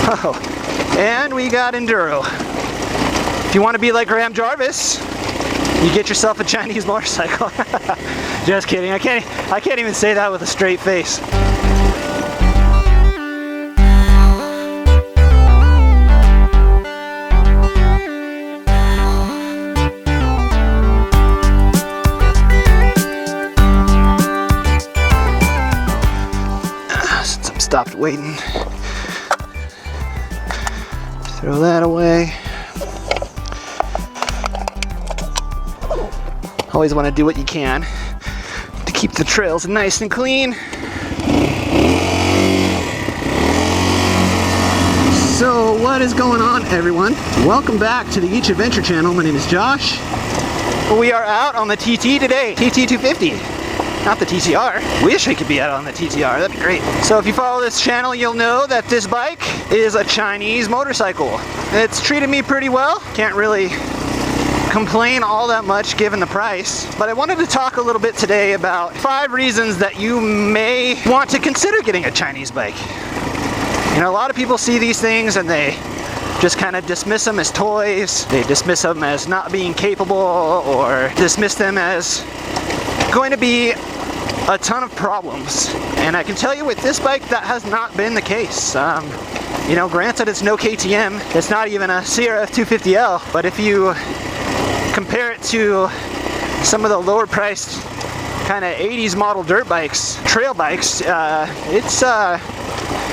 Oh, and we got enduro. If you want to be like Graham Jarvis, you get yourself a Chinese motorcycle. Just kidding. I can't even say that with a straight face. Since I'm stopped waiting, throw that away. Always want to do what you can to keep the trails nice and clean. So what is going on, everyone? Welcome back to the Each Adventure channel. My name is Josh. We are out on the TT today, TT250. Not the TTR. Wish we could be out on the TTR, that'd be great. So if you follow this channel, you'll know that this bike is a Chinese motorcycle. It's treated me pretty well. Can't really complain all that much given the price, but I wanted to talk a little bit today about 5 reasons that you may want to consider getting a Chinese bike. You know, a lot of people see these things and they just kind of dismiss them as toys. They dismiss them as not being capable, or dismiss them as going to be a ton of problems. And I can tell you with this bike, that has not been the case. You know, granted it's no KTM, it's not even a CRF 250L, but if you compare it to some of the lower priced kind of 80s model dirt bikes, trail bikes,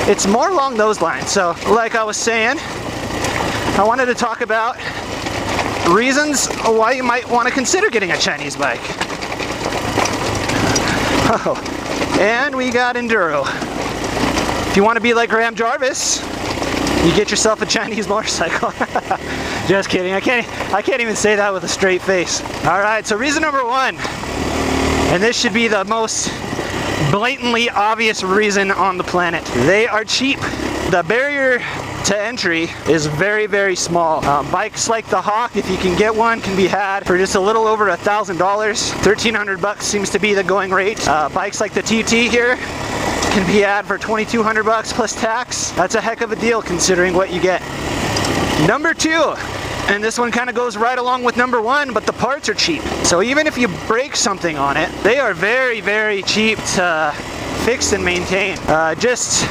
it's more along those lines. So like I was saying, I wanted to talk about reasons why you might want to consider getting a Chinese bike. Oh, and we got enduro. If you want to be like Graham Jarvis, you get yourself a Chinese motorcycle. Just kidding. I can't even say that with a straight face. All right, so reason number 1, and this should be the most blatantly obvious reason on the planet. They are cheap. The barrier to entry is very, very small. Bikes like the Hawk, if you can get one, can be had for just a little over $1,000. $1,300 seems to be the going rate. Bikes like the TT here can be had for $2,200 plus tax. That's a heck of a deal considering what you get. Number 2, and this one kind of goes right along with number 1, but the parts are cheap. So even if you break something on it, they are very, very cheap to fix and maintain. Just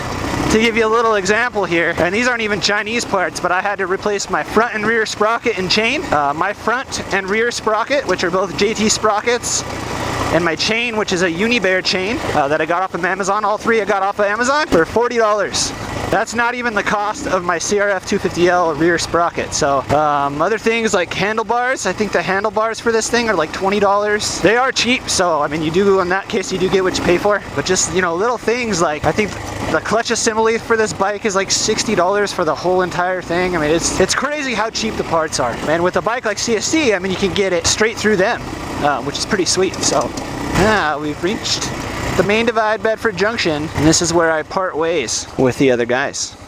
to give you a little example here, and these aren't even Chinese parts, but I had to replace my front and rear sprocket and chain. My front and rear sprocket, which are both JT sprockets, and my chain, which is a Unibear chain that I got off of Amazon. All 3 I got off of Amazon for $40. That's not even the cost of my CRF 250L rear sprocket. So other things like handlebars, I think the handlebars for this thing are like $20. They are cheap, so I mean, you do, in that case, you do get what you pay for. But just, you know, little things like, I think the clutch assembly for this bike is like $60 for the whole entire thing. I mean, it's crazy how cheap the parts are. And with a bike like CSC, I mean, you can get it straight through them, which is pretty sweet. So we've reached the main divide, Bedford Junction, and this is where I part ways with the other guys. Oh,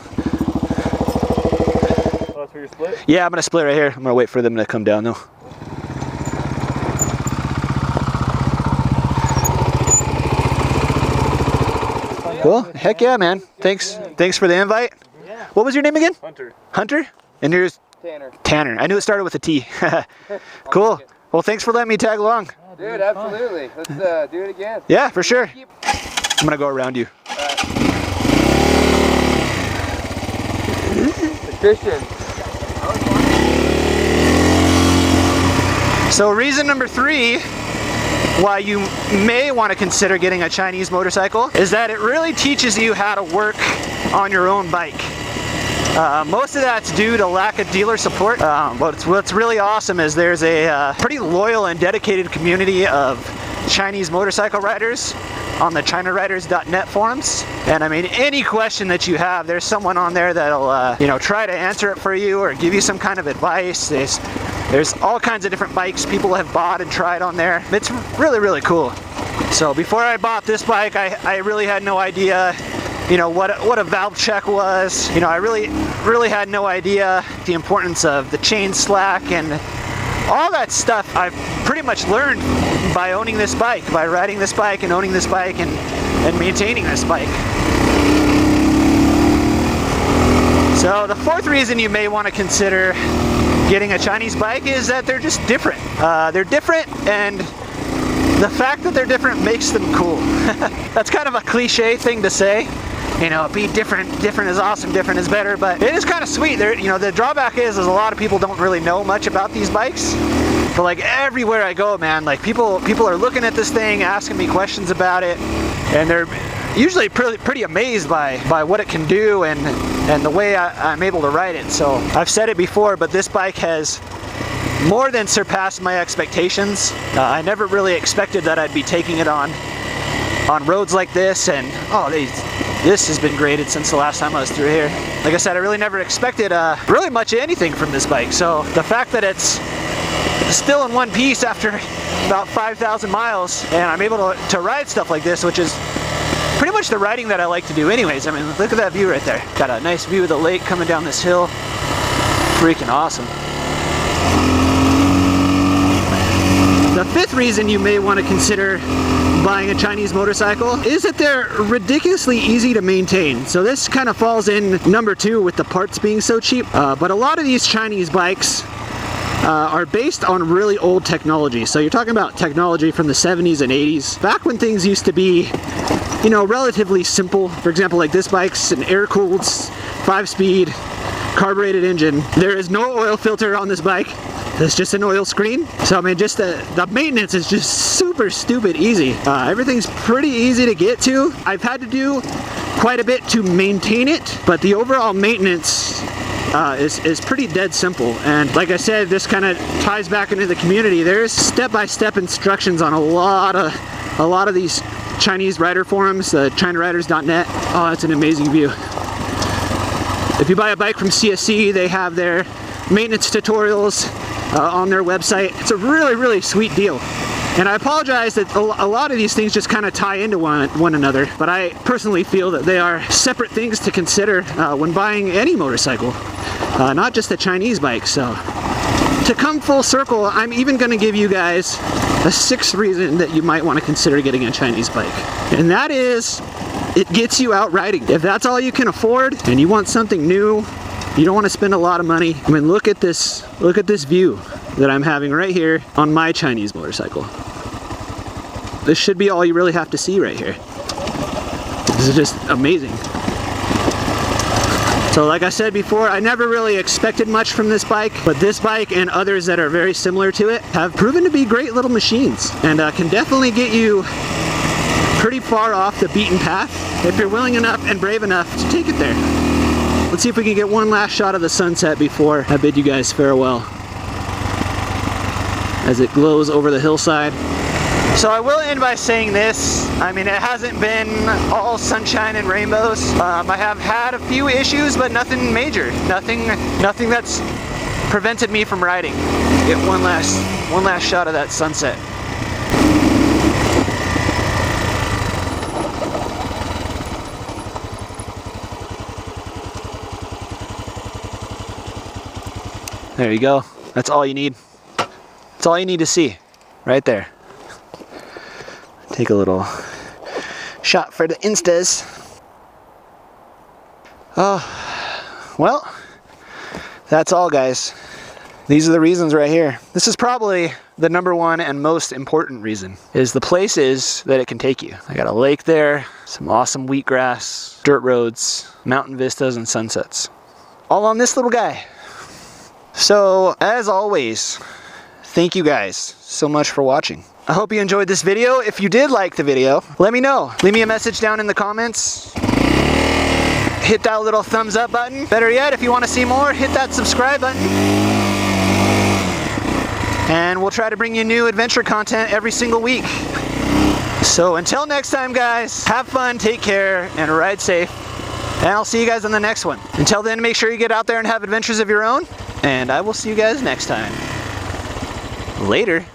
that's where you split? Yeah, I'm gonna split right here. I'm gonna wait for them to come down though. Cool. Heck yeah, man. Thanks for the invite. Yeah. What was your name again? Hunter. Hunter? And yours? Tanner. Tanner. I knew it started with a T. Cool. Well, thanks for letting me tag along. Dude, absolutely. Let's do it again. Yeah, for sure. I'm gonna go around you. Christian. So reason number 3 why you may want to consider getting a Chinese motorcycle is that it really teaches you how to work on your own bike. Most of that's due to lack of dealer support, but what's really awesome is there's a pretty loyal and dedicated community of Chinese motorcycle riders on the ChinaRiders.net forums. And I mean, any question that you have, there's someone on there that'll you know, try to answer it for you or give you some kind of advice. There's all kinds of different bikes people have bought and tried on there. It's really, really cool. So before I bought this bike, I really had no idea, you know, what a valve check was. You know, I really had no idea the importance of the chain slack and all that stuff. I've pretty much learned by owning this bike, by riding this bike and owning this bike and maintaining this bike. So the fourth reason you may want to consider getting a Chinese bike is that they're just different. They're different, and the fact that they're different makes them cool. That's kind of a cliche thing to say. You know, be different. Different is awesome. Different is better. But it is kind of sweet. You know, the drawback is a lot of people don't really know much about these bikes. But like everywhere I go, man, like people are looking at this thing, asking me questions about it, and they're usually pretty amazed by what it can do and the way I'm able to ride it. So I've said it before, but this bike has more than surpassed my expectations. I never really expected that I'd be taking it on roads like this, and this has been graded since the last time I was through here. Like I said, I really never expected really much anything from this bike. So the fact that it's still in one piece after about 5,000 miles, and I'm able to ride stuff like this, which is pretty much the riding that I like to do anyways. I mean, look at that view right there. Got a nice view of the lake coming down this hill. Freaking awesome. The fifth reason you may want to consider buying a Chinese motorcycle is that they're ridiculously easy to maintain. So this kind of falls in number 2 with the parts being so cheap. But a lot of these Chinese bikes are based on really old technology. So you're talking about technology from the 70s and 80s, back when things used to be, you know, relatively simple. For example, like this bike's an air-cooled 5-speed carbureted engine. There is no oil filter on this bike. It's just an oil screen. So I mean, just the maintenance is just super stupid easy. Everything's pretty easy to get to. I've had to do quite a bit to maintain it, but the overall maintenance is pretty dead simple. And like I said, this kind of ties back into the community. There's step-by-step instructions on a lot of these Chinese rider forums, ChinaRiders.net. Oh, that's an amazing view. If you buy a bike from CSC, they have their maintenance tutorials on their website. It's a really sweet deal. And I apologize that a lot of these things just kind of tie into one another, but I personally feel that they are separate things to consider when buying any motorcycle, not just a Chinese bike. So to come full circle, I'm even going to give you guys a 6th reason that you might want to consider getting a Chinese bike. And that is, it gets you out riding. If that's all you can afford and you want something new, you don't want to spend a lot of money. I mean, look at this view that I'm having right here on my Chinese motorcycle. This should be all you really have to see right here. This is just amazing. So like I said before, I never really expected much from this bike, but this bike and others that are very similar to it have proven to be great little machines, and can definitely get you pretty far off the beaten path if you're willing enough and brave enough to take it there. Let's see if we can get one last shot of the sunset before I bid you guys farewell as it glows over the hillside. So I will end by saying this. I mean, it hasn't been all sunshine and rainbows. I have had a few issues, but nothing major. Nothing that's prevented me from riding. Get one last shot of that sunset. There you go. That's all you need. That's all you need to see, right there. Take a little shot for the Instas. Oh, well, that's all, guys. These are the reasons right here. This is probably the number 1 and most important reason, is the places that it can take you. I got a lake there, some awesome wheatgrass, dirt roads, mountain vistas, and sunsets. All on this little guy. So, as always, thank you guys so much for watching. I hope you enjoyed this video. If you did like the video, let me know. Leave me a message down in the comments. Hit that little thumbs up button. Better yet, if you want to see more, hit that subscribe button. And we'll try to bring you new adventure content every single week. So until next time, guys, have fun, take care, and ride safe. And I'll see you guys on the next one. Until then, make sure you get out there and have adventures of your own. And I will see you guys next time. Later.